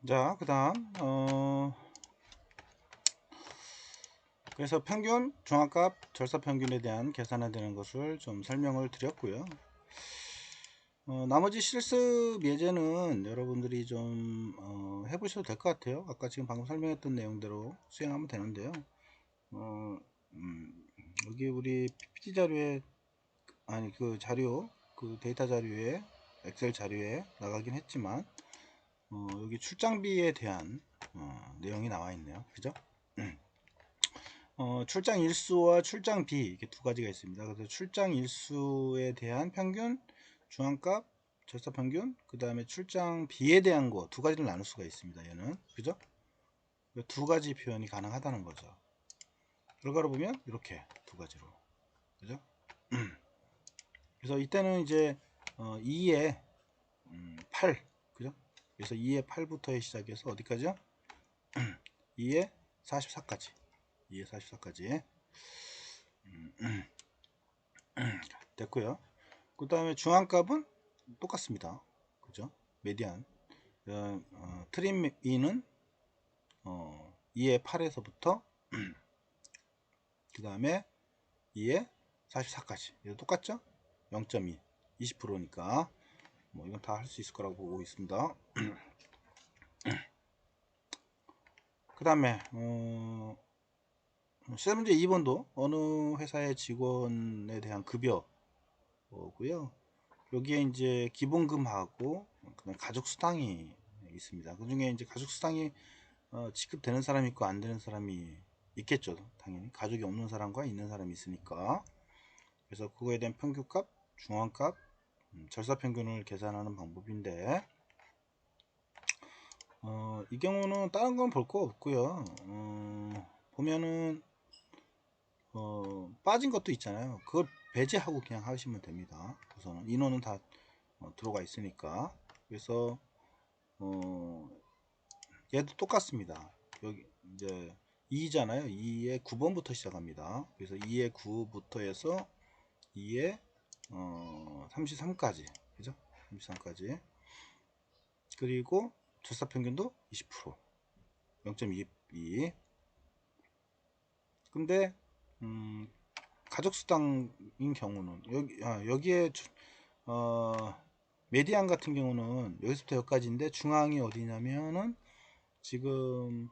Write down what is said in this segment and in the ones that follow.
자, 그 다음, 그래서 평균, 중앙값, 절사평균에 대한 계산이 되는 것을 좀 설명을 드렸고요. 나머지 실습 예제는 여러분들이 좀 해보셔도 될 것 같아요. 아까 지금 방금 설명했던 내용대로 수행하면 되는데요. 어, 여기 우리 PPT 자료에, 아니, 그 자료, 그 데이터 자료에, 엑셀 자료에 나가긴 했지만, 여기 출장비에 대한 내용이 나와 있네요. 그죠? 출장 일수와 출장비 이렇게 두 가지가 있습니다. 그래서 출장 일수에 대한 평균, 중앙값, 절사평균, 그 다음에 출장비에 대한 거 두 가지를 나눌 수가 있습니다. 얘는 그죠? 두 가지 표현이 가능하다는 거죠. 결과로 보면 이렇게 두 가지로 그죠? 그래서 이때는 이제 2에 8 그죠? 그래서 2에 8부터 시작해서 어디까지요? 2에 44까지 2에 44까지 됐고요. 그 다음에 중앙값은 똑같습니다. 그죠? 메디안 트림 E는 2의 8에서부터 그 다음에 2의 44까지 똑같죠? 0.2 20%니까 뭐 이건 다 할 수 있을 거라고 보고 있습니다. 그 다음에 시작 문제 2번도 어느 회사의 직원에 대한 급여고요. 여기에 이제 기본금하고 그다음 가족 수당이 있습니다. 그 중에 이제 가족 수당이 지급되는 사람이 있고 안 되는 사람이 있겠죠. 당연히 가족이 없는 사람과 있는 사람이 있으니까. 그래서 그거에 대한 평균값, 중앙값, 절사평균을 계산하는 방법인데 이 경우는 다른 건 볼 거 없고요. 보면은 빠진 것도 있잖아요. 그걸 배제하고 그냥 하시면 됩니다. 우선은 인원은 다 들어가 있으니까. 그래서 얘도 똑같습니다. 여기 이제 2잖아요. 2의 9번부터 시작합니다. 그래서 2의 9부터 해서 2의 33까지 그죠? 33까지 그리고 절사평균도 20% 0.22 근데 가족수당인 경우는 여기에 메디안 같은 경우는 여기서부터 여기까지인데 중앙이 어디냐면은 지금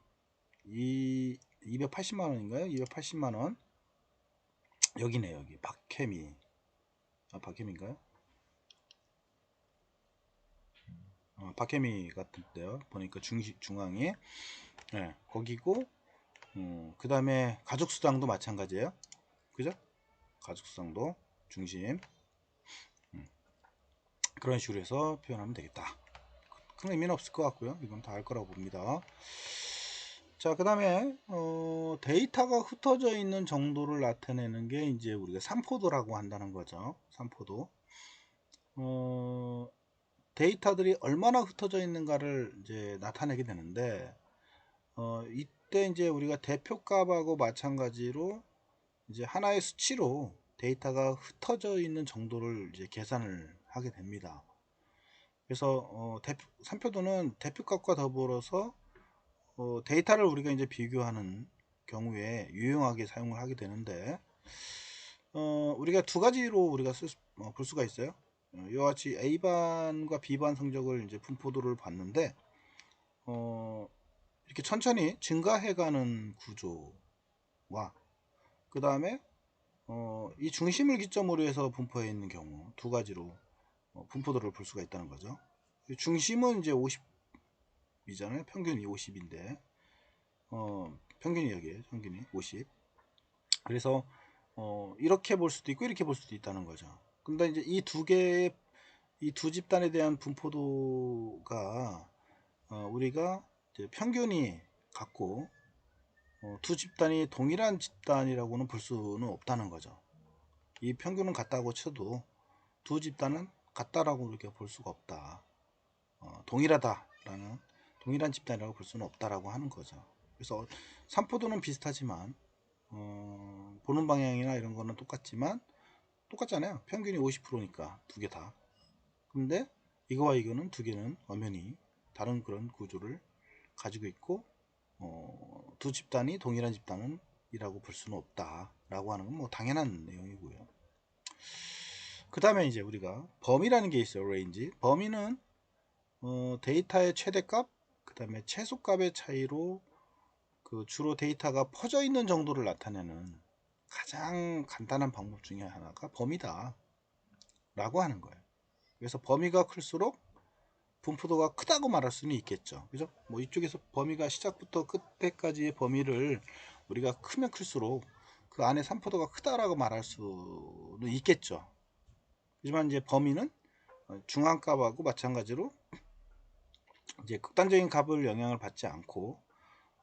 280만원인가요? 280만원 여기네. 여기 박혜미 박혜미인가요? 박혜미 같은데요. 보니까 중앙이 네, 거기고 그 다음에 가족수당도 마찬가지예요. 그죠? 가족수당도 중심 그런 식으로 해서 표현하면 되겠다. 큰 의미는 없을 것 같고요. 이건 다 알 거라고 봅니다. 자, 그 다음에 데이터가 흩어져 있는 정도를 나타내는 게 이제 우리가 삼포도라고 한다는 거죠. 삼포도. 데이터들이 얼마나 흩어져 있는가를 이제 나타내게 되는데 이때 이제 우리가 대표값하고 마찬가지로 이제 하나의 수치로 데이터가 흩어져 있는 정도를 이제 계산을 하게 됩니다. 그래서 삼표도는 대표값과 더불어서 데이터를 우리가 이제 비교하는 경우에 유용하게 사용을 하게 되는데 우리가 두 가지로 우리가 볼 수가 있어요. 이와 같이 A반과 B반 성적을 이제 분포도를 봤는데 이렇게 천천히 증가해가는 구조와 그 다음에 이 중심을 기점으로 해서 분포해 있는 경우 두 가지로 분포도를 볼 수가 있다는 거죠. 중심은 이제 50이잖아요. 평균이 50인데 평균이 여기에 평균이 50. 그래서 이렇게 볼 수도 있고 이렇게 볼 수도 있다는 거죠. 근데 이제 이 두 집단에 대한 분포도가 우리가 이제 평균이 같고 두 집단이 동일한 집단이라고는 볼 수는 없다는 거죠. 이 평균은 같다고 쳐도 두 집단은 같다라고 이렇게 볼 수가 없다. 동일하다라는 동일한 집단이라고 볼 수는 없다라고 하는 거죠. 그래서 삼포도는 비슷하지만 보는 방향이나 이런 거는 똑같잖아요. 평균이 50%니까 두 개 다. 근데 이거와 이거는 두 개는 엄연히 다른 그런 구조를 가지고 있고 두 집단이 동일한 집단이라고 볼 수는 없다라고 하는 건 뭐 당연한 내용이고요. 그 다음에 이제 우리가 범위라는 게 있어요. 레인지. 범위는 데이터의 최대값, 그 다음에 최소값의 차이로 그 주로 데이터가 퍼져 있는 정도를 나타내는 가장 간단한 방법 중에 하나가 범위다 라고 하는 거예요. 그래서 범위가 클수록 분포도가 크다고 말할 수는 있겠죠. 그죠? 뭐 이쪽에서 범위가 시작부터 끝에까지의 범위를 우리가 크면 클수록 그 안에 산포도가 크다라고 말할 수는 있겠죠. 하지만 이제 범위는 중앙값하고 마찬가지로 이제 극단적인 값을 영향을 받지 않고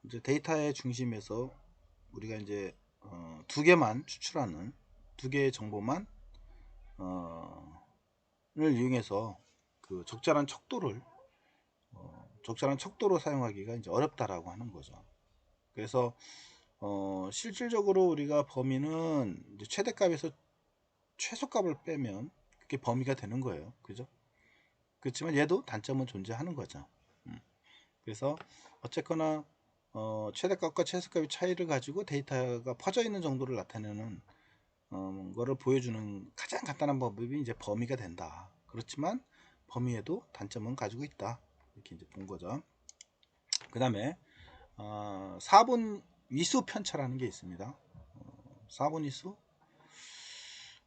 이제 데이터의 중심에서 우리가 이제 두 개만 추출하는 두 개의 정보만 를 이용해서 그 적절한 척도로 사용하기가 이제 어렵다라고 하는 거죠. 그래서 실질적으로 우리가 범위는 이제 최대값에서 최소값을 빼면 그게 범위가 되는 거예요. 그죠? 그렇지만 얘도 단점은 존재하는 거죠. 그래서 어쨌거나 최대값과 최소값의 차이를 가지고 데이터가 퍼져 있는 정도를 나타내는 거를 보여주는 가장 간단한 방법이 이제 범위가 된다. 그렇지만 범위에도 단점은 가지고 있다. 이렇게 이제 본 거죠. 그 다음에 4분 위수 편차라는 게 있습니다. 4분 위수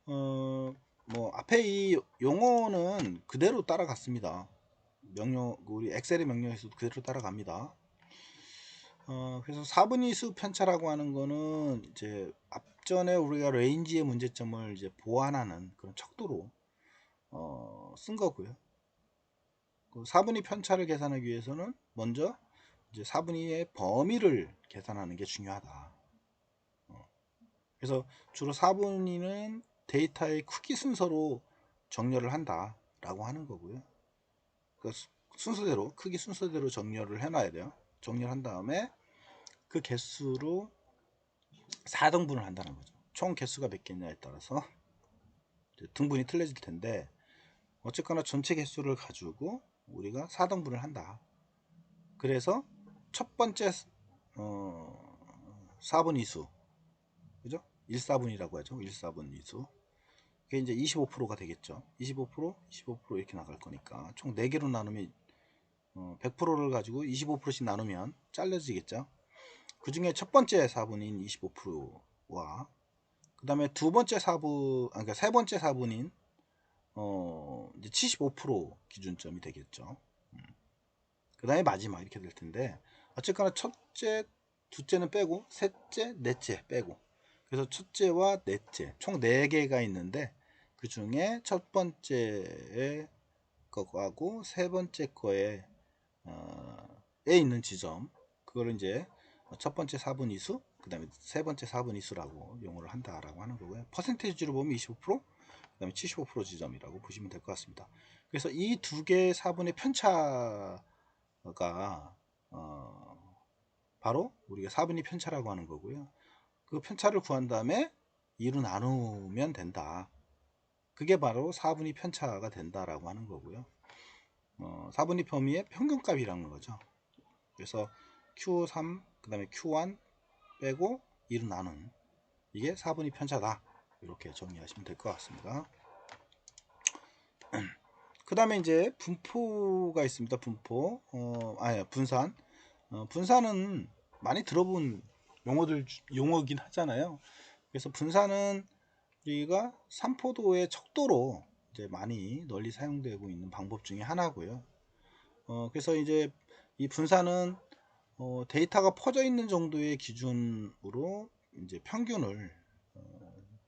뭐 앞에 이 용어는 그대로 따라갔습니다. 명령 우리 엑셀의 명령에서도 그대로 따라갑니다. 그래서 4분 위수 편차라고 하는 거는 이제 앞전에 우리가 레인지의 문제점을 이제 보완하는 그런 척도로 쓴 거고요. 그 4분위 편차를 계산하기 위해서는 먼저 이제 4분위의 범위를 계산하는 게 중요하다. 그래서 주로 4분위는 데이터의 크기 순서로 정렬을 한다라고 하는 거고요. 그 순서대로 크기 순서대로 정렬을 해놔야 돼요. 정렬한 다음에 그 개수로 4등분을 한다는 거죠. 총 개수가 몇 개냐에 따라서 등분이 틀려질 텐데 어쨌거나 전체 개수를 가지고 우리가 4등분을 한다. 그래서 첫 번째 4분 이수, 그죠? 1사분이라고 하죠. 1사분 이수. 그게 이제 25%가 되겠죠. 25%, 25% 이렇게 나갈 거니까 총 4개로 나누면 100%를 가지고 25%씩 나누면 잘라지겠죠. 그 중에 첫 번째 4분인 25%와 그 다음에 두 번째 4분, 그러니까 세 번째 4분인 이제 75% 기준점이 되겠죠. 그 다음에 마지막 이렇게 될 텐데 어쨌거나 첫째, 둘째는 빼고 셋째, 넷째 빼고 그래서 첫째와 넷째 총 4개가 있는데 그 중에 첫 번째 거하고 세 번째 거에 에 있는 지점 그거를 이제 첫 번째 4분 이수 그 다음에 세 번째 4분 이수라고 용어를 한다라고 하는 거고요. 퍼센테이지로 보면 25%, 그 다음에 75% 지점이라고 보시면 될 것 같습니다. 그래서 이 두 개의 4분의 편차가 바로 우리가 4분위 편차라고 하는 거고요. 그 편차를 구한 다음에 2로 나누면 된다. 그게 바로 4분위 편차가 된다라고 하는 거고요. 4분위 범위의 평균값이라는 거죠. 그래서 Q3 그 다음에 Q1 빼고 2로 나눈 이게 4분위 편차다. 이렇게 정리하시면 될 것 같습니다. 그 다음에 이제 분포가 있습니다. 분포 분산. 분산은 많이 들어본 용어긴 하잖아요. 그래서 분산은 우리가 산포도의 척도로 이제 많이 널리 사용되고 있는 방법 중에 하나고요. 그래서 이제 이 분산은 데이터가 퍼져 있는 정도의 기준으로 이제 평균을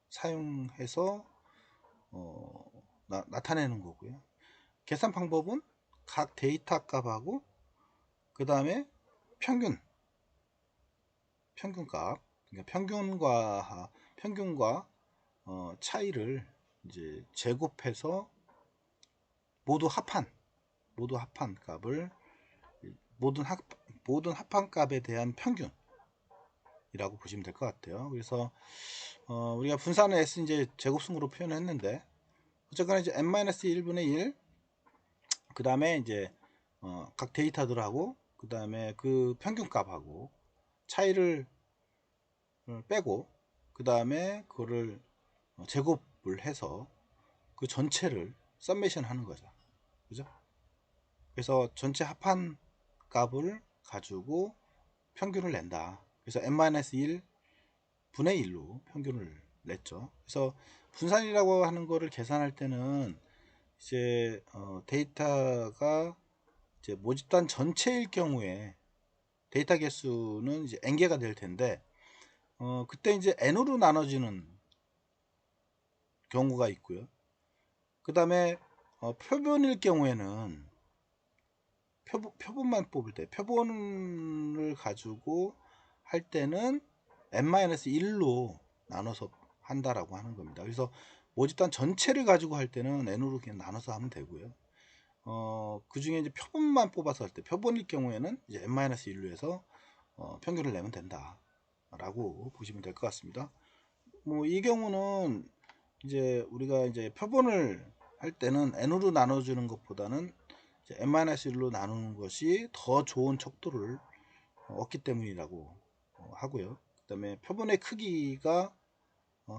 사용해서 나타내는 거고요. 계산 방법은 각 데이터 값하고 그 다음에 평균값, 그러니까 평균과 차이를 이제 제곱해서 모두 합한 값을 모든 합한 값에 대한 평균이라고 보시면 될 것 같아요. 그래서 우리가 분산을 S 이제 제곱승으로 표현했는데 어쨌거나 이제 n-1분의 1 그 다음에 이제 각 데이터들하고 그 다음에 그 평균값하고 차이를 빼고 그 다음에 그거를 제곱을 해서 그 전체를 썸메이션 하는 거죠. 그죠? 그래서 전체 합한 값을 가지고 평균을 낸다. 그래서 n-1 분의 1로 평균을 냈죠. 그래서 분산이라고 하는 거를 계산할 때는 이제 데이터가 이제 모집단 전체일 경우에 데이터 개수는 이제 n개가 될 텐데 그때 이제 n으로 나눠지는 경우가 있고요. 그 다음에 표본일 경우에는 표본만 뽑을 때 표본을 가지고 할 때는 n-1로 나눠서 한다라고 하는 겁니다. 그래서 모집단 전체를 가지고 할 때는 n으로 그냥 나눠서 하면 되고요. 그 중에 이제 표본만 뽑아서 할 때 표본일 경우에는 이제 n-1로 해서 평균을 내면 된다 라고 보시면 될 것 같습니다. 뭐 이 경우는 이제 우리가 이제 표본을 할 때는 n으로 나눠주는 것보다는 n-1로 나누는 것이 더 좋은 척도를 얻기 때문이라고 하고요. 그 다음에 표본의 크기가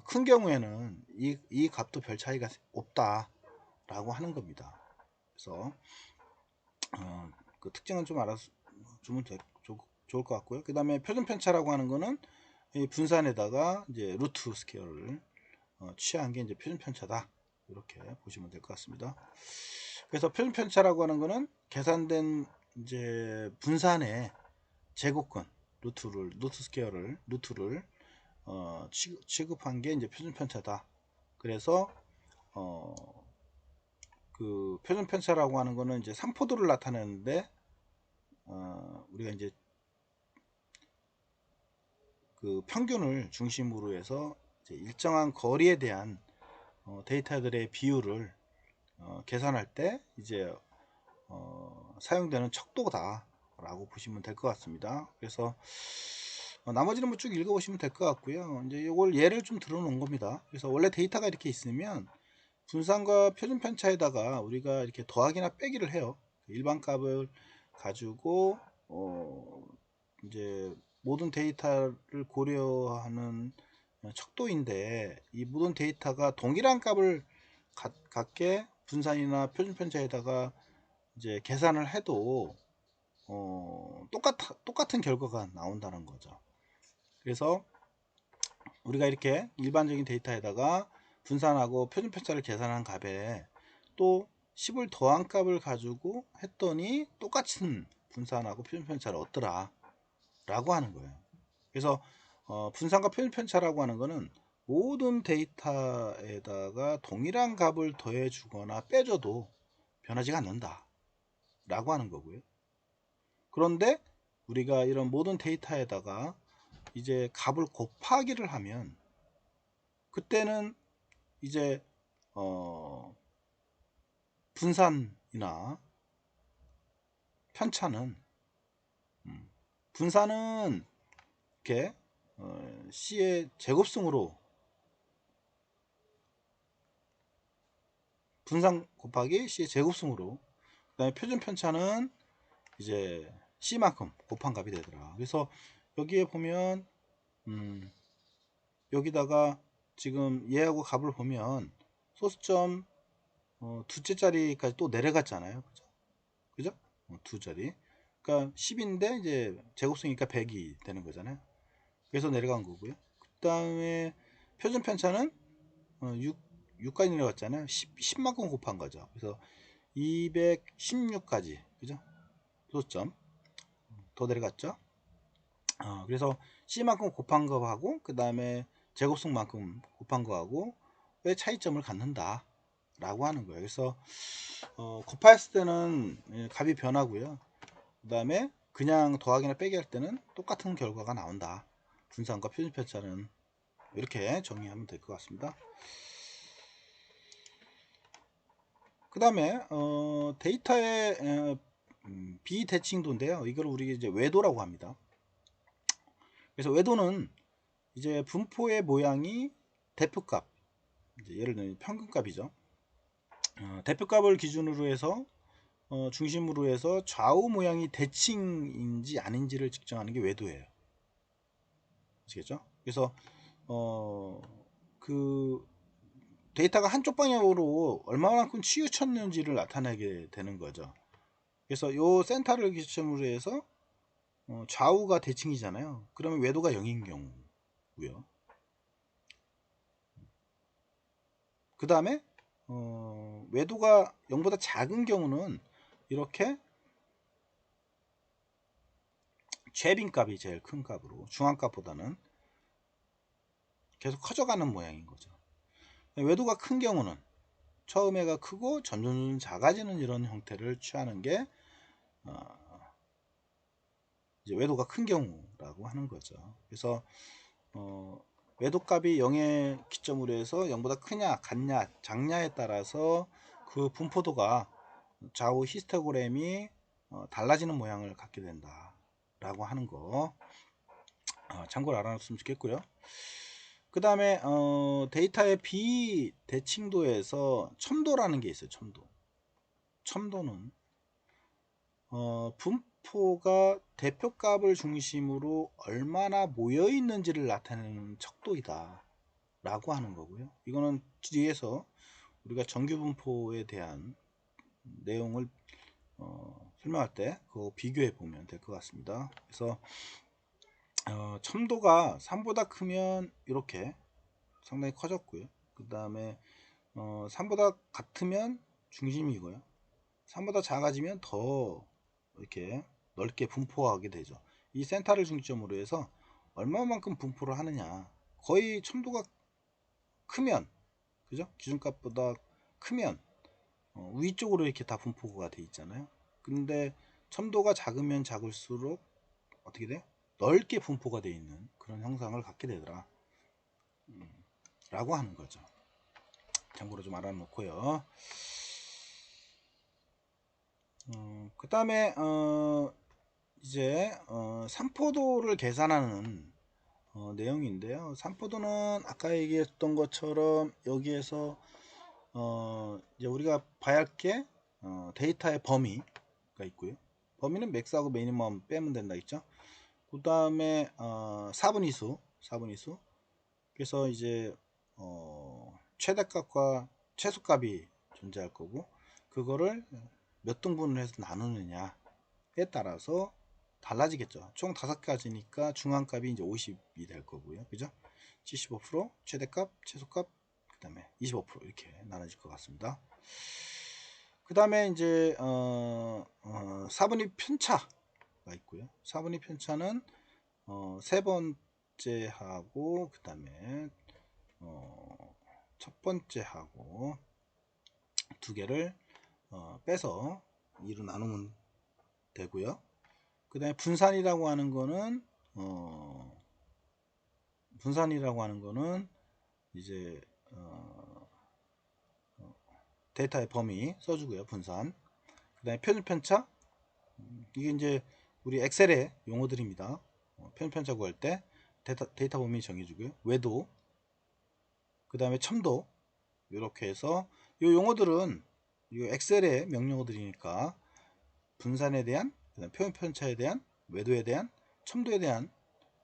큰 경우에는 이 값도 별 차이가 없다 라고 하는 겁니다. 그래서 그 특징은 좀 알아주면 좋을 것 같고요. 그 다음에 표준 편차라고 하는 거는 이 분산에다가 이제 루트 스퀘어를 취한 게 이제 표준 편차다. 이렇게 보시면 될 것 같습니다. 그래서 표준 편차라고 하는 거는 계산된 이제 분산의 제곱근 루트 스퀘어를 루트를 취급한 게 이제 표준 편차다. 그래서 그 표준 편차라고 하는 거는 이제 산포도를 나타내는데 우리가 이제 그 평균을 중심으로 해서 이제 일정한 거리에 대한 데이터들의 비율을 계산할 때 이제 사용되는 척도다 라고 보시면 될 것 같습니다. 그래서 나머지는 뭐 쭉 읽어보시면 될 것 같고요. 이제 이걸 예를 좀 들어 놓은 겁니다. 그래서 원래 데이터가 이렇게 있으면 분산과 표준 편차에다가 우리가 이렇게 더하기나 빼기를 해요. 일반 값을 가지고 이제 모든 데이터를 고려하는 척도인데 이 모든 데이터가 동일한 값을 갖게 분산이나 표준 편차에다가 이제 계산을 해도 똑같은 결과가 나온다는 거죠. 그래서 우리가 이렇게 일반적인 데이터에다가 분산하고 표준 편차를 계산한 값에 또 10을 더한 값을 가지고 했더니 똑같은 분산하고 표준 편차를 얻더라 라고 하는 거예요. 그래서 분산과 표준 편차라고 하는 거는 모든 데이터에다가 동일한 값을 더해 주거나 빼줘도 변하지가 않는다 라고 하는 거고요. 그런데 우리가 이런 모든 데이터에다가 이제 값을 곱하기를 하면 그때는 이제 분산이나 편차는 분산은 이렇게 C의 제곱승으로 분산 곱하기 C의 제곱승으로 그 다음에 표준 편차는 이제 C만큼 곱한 값이 되더라. 그래서 여기에 보면 여기다가 지금 얘하고 값을 보면 소수점 두째 자리까지 또 내려갔잖아요. 그죠? 그죠? 두 자리. 그러니까 10인데 이제 제곱수니까 100이 되는 거잖아요. 그래서 내려간 거고요. 그 다음에 표준 편차는 6까지 내려갔잖아요. 10만큼 곱한 거죠. 그래서 216까지. 그죠? 소수점. 더 내려갔죠? 그래서 C만큼 곱한 거하고 그 다음에 제곱수만큼 곱한 거하고 왜 차이점을 갖는다 라고 하는 거예요. 그래서 곱했을 때는 값이 변하고요. 그 다음에 그냥 더하기나 빼기 할 때는 똑같은 결과가 나온다. 분산과 표준 편차는 이렇게 정의하면 될 것 같습니다. 그 다음에 데이터의 비대칭도인데요. 이걸 우리 이제 외도라고 합니다. 그래서 외도는 이제 분포의 모양이 대표값, 이제 예를 들면 평균값이죠. 대표값을 기준으로 해서 중심으로 해서 좌우 모양이 대칭인지 아닌지를 측정하는 게 외도예요. 아시겠죠? 그래서 그 데이터가 한쪽 방향으로 얼마만큼 치우쳤는지를 나타내게 되는 거죠. 그래서 요 센터를 기점으로 해서 좌우가 대칭이잖아요. 그러면 외도가 0인 경우고요. 그 다음에 외도가 0보다 작은 경우는 이렇게 최빈값이 제일 큰 값으로 중앙값보다는 계속 커져가는 모양인 거죠. 외도가 큰 경우는 처음에가 크고 점점 작아지는 이런 형태를 취하는 게 이제 외도가 큰 경우라고 하는 거죠. 그래서 외도값이 0의 기점으로 해서 0보다 크냐 같냐 작냐에 따라서 그 분포도가 좌우 히스토그램이 달라지는 모양을 갖게 된다 라고 하는 거 참고로 알아놨으면 좋겠고요. 그 다음에 데이터의 비대칭도에서 첨도라는 게 있어요. 첨도는 분포가 대표값을 중심으로 얼마나 모여 있는지를 나타내는 척도이다 라고 하는 거고요. 이거는 뒤에서 우리가 정규 분포에 대한 내용을 설명할 때 그거 비교해 보면 될 것 같습니다. 그래서 첨도가 3보다 크면 이렇게 상당히 커졌고요. 그 다음에 3보다 같으면 중심이고요. 3보다 작아지면 더 이렇게 넓게 분포하게 되죠. 이 센터를 중점으로 해서 얼마만큼 분포를 하느냐. 거의 첨도가 크면, 그죠? 기준값보다 크면 위쪽으로 이렇게 다 분포가 돼 있잖아요. 근데 첨도가 작으면 작을수록 어떻게 돼? 넓게 분포가 돼 있는 그런 형상을 갖게 되더라 라고 하는 거죠. 참고로 좀 알아놓고요. 그 다음에 이제 산포도를 계산하는 내용인데요. 산포도는 아까 얘기했던 것처럼 여기에서 이제 우리가 봐야 할 게 데이터의 범위가 있고요. 범위는 맥스하고 미니멈 빼면 된다 했죠. 그 다음에 4분위수 그래서 이제 최대값과 최소값이 존재할 거고 그거를 몇 등분을 해서 나누느냐에 따라서 달라지겠죠. 총 5가지니까 중앙값이 이제 50이 될 거고요. 그죠? 75% 최대값, 최소값, 그 다음에 25% 이렇게 나눠질 것 같습니다. 그 다음에 이제 4분위 편차가 있고요. 4분위 편차는 세 번째하고 그 다음에 첫 번째하고 두 개를 빼서 2로 나누면 되고요. 그 다음에 분산이라고 하는 거는 이제 데이터의 범위 써주고요. 분산. 그 다음에 표준 편차. 이게 이제 우리 엑셀의 용어들입니다. 표준 편차 구할 때 데이터 범위 정해주고요. 외도. 그 다음에 첨도. 이렇게 해서 이 용어들은 이 엑셀의 명령어들이니까 분산에 대한, 표현 편차에 대한, 외도에 대한, 첨도에 대한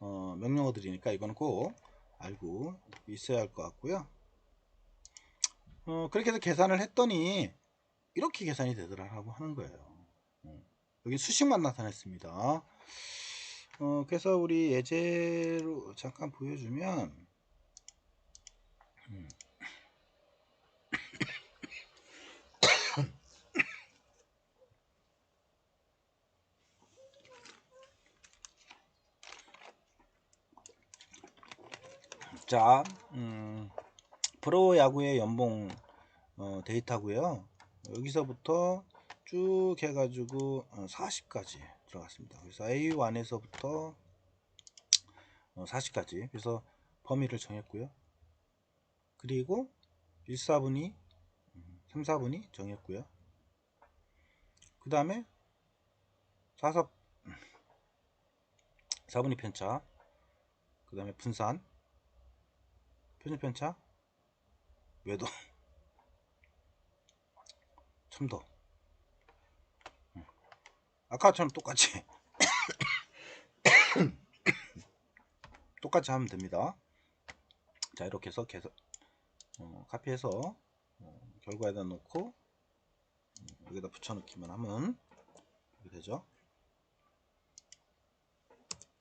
명령어들이니까 이거는 꼭 알고 있어야 할 것 같고요. 그렇게 해서 계산을 했더니 이렇게 계산이 되더라라고 하는 거예요. 여기 수식만 나타냈습니다. 그래서 우리 예제로 잠깐 보여주면 자, 프로야구의 연봉 데이터고요. 여기서부터 쭉 해가지고 40까지 들어갔습니다. 그래서 A1에서부터 40까지 그래서 범위를 정했고요. 그리고 1, 4분위, 3, 4분위 정했고요. 그 다음에 4분위 편차, 그 다음에 분산, 표준 편차, 외도, 첨도 아까처럼 똑같이 똑같이 하면 됩니다. 자, 이렇게 해서 계속 카피해서 결과에다 놓고 여기다 붙여넣기만 하면 이렇게 되죠.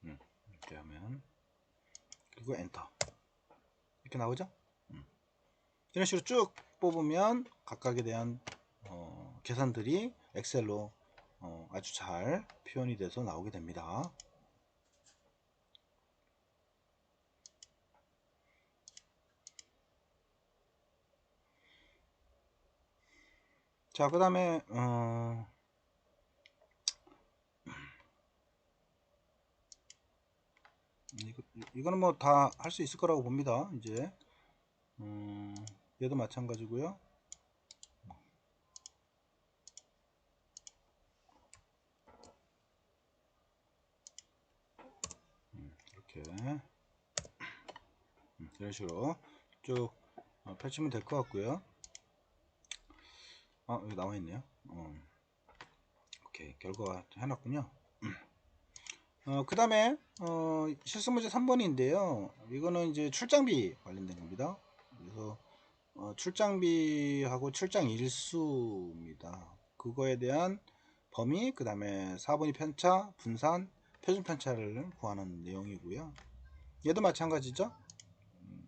이렇게 하면, 그리고 엔터 이렇게 나오죠. 이런 식으로 쭉 뽑으면 각각에 대한 계산들이 엑셀로 아주 잘 표현이 돼서 나오게 됩니다. 자, 그 다음에 이거는 뭐 다 할 수 있을 거라고 봅니다. 이제 얘도 마찬가지고요. 이렇게 이런 식으로 쭉 펼치면 될 것 같고요. 여기 나와 있네요. 오케이, 결과 해놨군요. 그 다음에 실수문제 3번인데요. 이거는 이제 출장비 관련된 겁니다. 그래서 출장비하고 출장 일수입니다. 그거에 대한 범위, 그 다음에 4분위 편차, 분산, 표준 편차를 구하는 내용이고요. 얘도 마찬가지죠.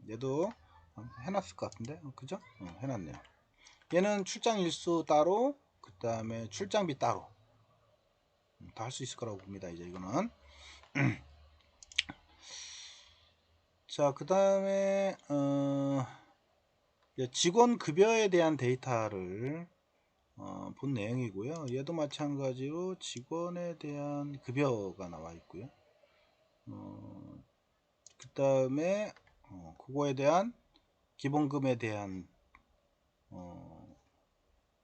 얘도 해놨을 것 같은데, 그죠? 해놨네요. 얘는 출장 일수 따로, 그 다음에 출장비 따로 다 할 수 있을 거라고 봅니다. 이제 이거는 자, 그 다음에 직원 급여에 대한 데이터를 본 내용이고요. 얘도 마찬가지로 직원에 대한 급여가 나와 있고요. 그 다음에 그거에 대한 기본금에 대한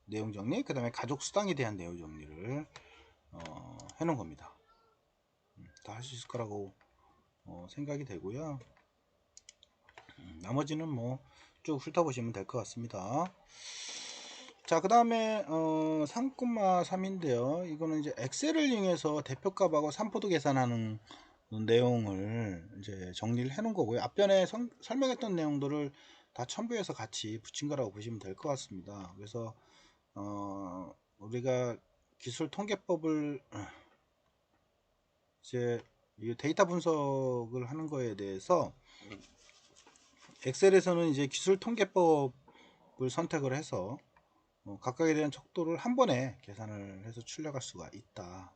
내용 정리, 그 다음에 가족 수당에 대한 내용 정리를 해놓은 겁니다. 다 할 수 있을 거라고 생각이 되고요. 나머지는 뭐 쭉 훑어보시면 될 것 같습니다. 자, 그 다음에 3,3인데요. 이거는 이제 엑셀을 이용해서 대표값하고 산포도 계산하는 내용을 이제 정리를 해 놓은 거고요. 앞전에 설명했던 내용들을 다 첨부해서 같이 붙인 거라고 보시면 될 것 같습니다. 그래서 우리가 기술 통계법을 이제 데이터 분석을 하는 거에 대해서 엑셀에서는 이제 기술 통계법을 선택을 해서 각각에 대한 척도를 한 번에 계산을 해서 출력할 수가 있다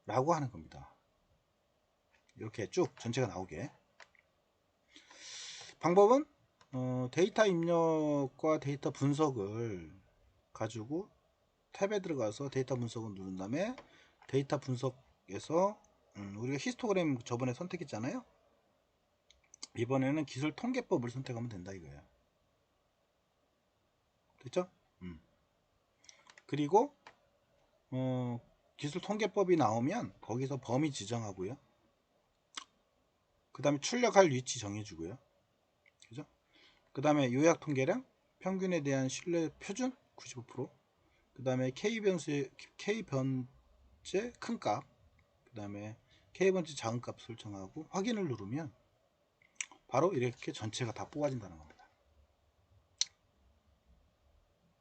라고 하는 겁니다. 이렇게 쭉 전체가 나오게. 방법은 데이터 입력과 데이터 분석을 가지고 탭에 들어가서 데이터 분석을 누른 다음에 데이터 분석에서 우리가 히스토그램 저번에 선택했잖아요. 이번에는 기술 통계법을 선택하면 된다 이거예요. 됐죠? 그리고 기술 통계법이 나오면 거기서 범위 지정하고요. 그 다음에 출력할 위치 정해주고요. 그죠? 그 다음에 요약 통계량, 평균에 대한 신뢰 표준 95%, 그 다음에 K변제 큰 값, 그 다음에 K번째 작은 값 설정하고 확인을 누르면 바로 이렇게 전체가 다 뽑아진다는 겁니다.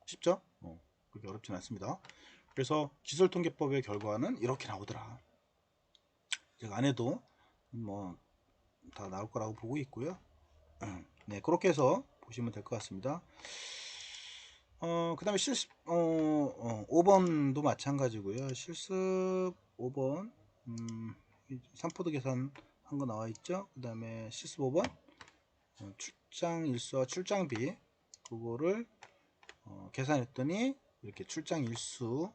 쉽죠? 그렇게 어렵진 않습니다. 그래서 기술통계법의 결과는 이렇게 나오더라. 제가 안 해도 뭐 다 나올 거라고 보고 있고요. 네, 그렇게 해서 보시면 될 것 같습니다. 그 다음에 실습 5번도 마찬가지고요. 실습 5번 3포드 계산 한 거 나와 있죠. 그 다음에 실습 5번 출장 일수와 출장비 그거를 계산했더니 이렇게 출장 일수,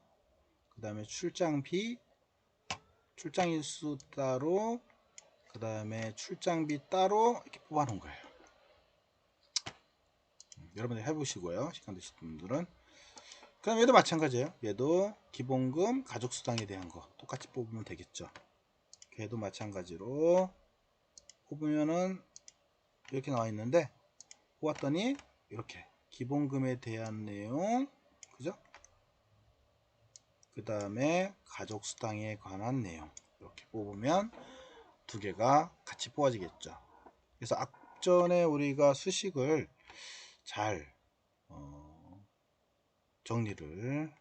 그 다음에 출장비, 출장 일수 따로, 그 다음에 출장비 따로 이렇게 뽑아 놓은 거예요. 여러분들 해보시고요. 시간 되실 분들은. 그 다음 얘도 마찬가지예요. 얘도 기본금, 가족수당에 대한 거 똑같이 뽑으면 되겠죠. 얘도 마찬가지로 뽑으면은 이렇게 나와 있는데 뽑았더니 이렇게 기본금에 대한 내용, 그죠? 그 다음에 가족수당에 관한 내용 이렇게 뽑으면 두 개가 같이 뽑아지겠죠. 그래서 앞전에 우리가 수식을 잘 정리를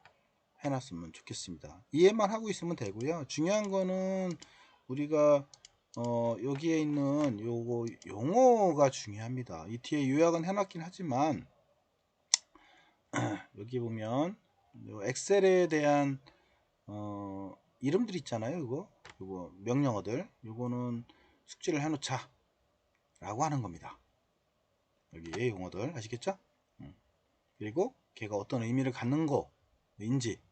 해놨으면 좋겠습니다. 이해만 하고 있으면 되고요. 중요한 거는 우리가 여기에 있는 요거 용어가 중요합니다. 이 뒤에 요약은 해놨긴 하지만 여기 보면 요 엑셀에 대한 이름들 있잖아요. 요거 명령어들 요거는 숙지를 해놓자 라고 하는 겁니다. 여기에 용어들 아시겠죠? 그리고 걔가 어떤 의미를 갖는 거인지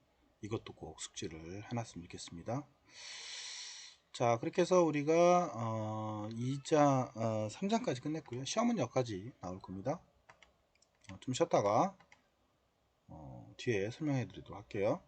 이것도 꼭 숙지를 해놨으면 좋겠습니다. 자, 그렇게 해서 우리가 2장, 3장까지 끝냈고요. 시험은 여기까지 나올 겁니다. 좀 쉬었다가 뒤에 설명해 드리도록 할게요.